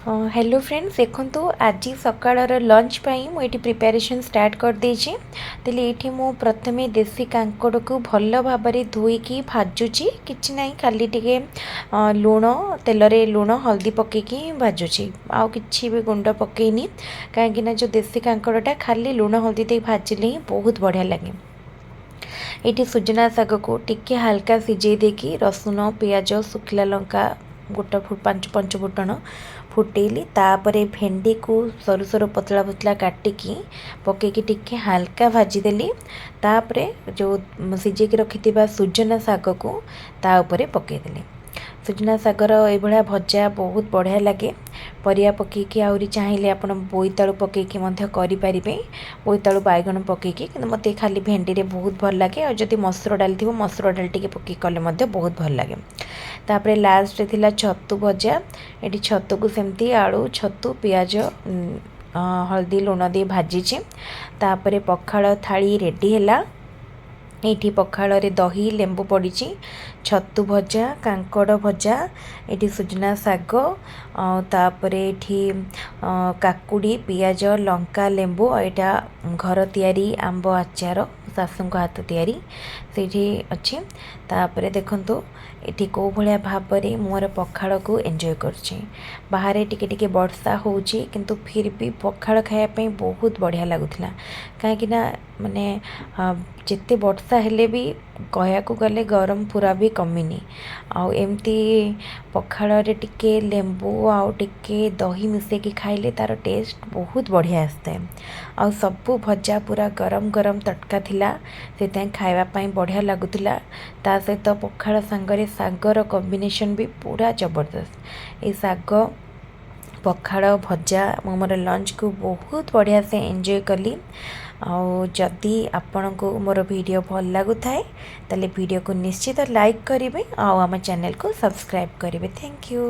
Hello friends देखो आज सकाळर lunch पाई मु एटी प्रिपरेशन स्टार्ट कर देछि। तेले एठी मु प्रथमे देसी कांकोड़ को भल भाव में धोईकी भाजुची किछि नाही खाली टिके लूण तेल रे लूण हल्दी पकेकी भाजुची आउ किछि भी गुंड पकेनी काहेकि ना जो देसी कांकोड़टा खाली लूण हल्दी दे भाजिले ही बहुत बढ़िया लगे। ये सुजना शाग को टिके हल्का सिझे देकी रसुण पियाज सुखला लंका गोटा पंच फुटण फुटेली तापरे भेंडी को सरू सरू पतला पतला काटिकी पकेकी टिके हल्का भाजीदेली तापरे जो सिझेकी रखिथिबा सुजना शाग को ता उपरे पकेदेली। सुजना शागर ये भजा बहुत बढ़िया लगे। परिया पकेकी आउरी चाहिए आपन बोईतालु पकेकी मध्य करि परिबे बोईतालु बैगन पकेकी कि मते खाली भेंडी रे बहुत भल लगे और जदि मसूर डाल थी मसूर डाल टिके पकेकी कले मध्य बहुत भल लगे। तापरे लास्ट रे थिला छतु भजा एटी छतु को सेमती आलू छतु पियाज हल्दी लूण दे भाजी तापरे पखाड़ थाली रेडी हैला। ये पखाड़ रे दही लेंबू पड़ी छतु भजा कांकड़ भजा ये सुजना शाग तापरे काकुड़ी पियाज लंका लेंबू यहाँ घर तैयारी आंब आचार सासू हाथ तैयारी से अच्छी। तापरे देखंतु ये कौ भाया भाव में मोर पखाड़ को एंजॉय करछि। बाहर टिके टिके वर्षा होउछि किंतु फिर भी पखाड़ खायापी बहुत बढ़िया लगुला कहीं माने जिते वर्षा हेले भी कहया को गले गरम पूरा भी कमिनी आउ एमती पखाड़ रे टिके लेंबू आउ टिके दही मिसेकी खाइले तार टेस्ट बहुत बढ़िया आसता है। आउ सबू भजा पूरा गरम गरम तटका थिला से खाइबा पई बढ़िया लगुला। ता सहित पखाड़ सांगरे शागर कॉम्बिनेशन भी पूरा जबरदस्त। ये शाग पखाड़ भजा मु मोर लंच को बहुत बढ़िया से एंजॉय कली। आउ जदि आपण को मोर वीडियो भल लगु थाए ताले वीडियो को निश्चित लाइक करेंगे आउ आम चैनल को सब्सक्राइब करेंगे। Thank you.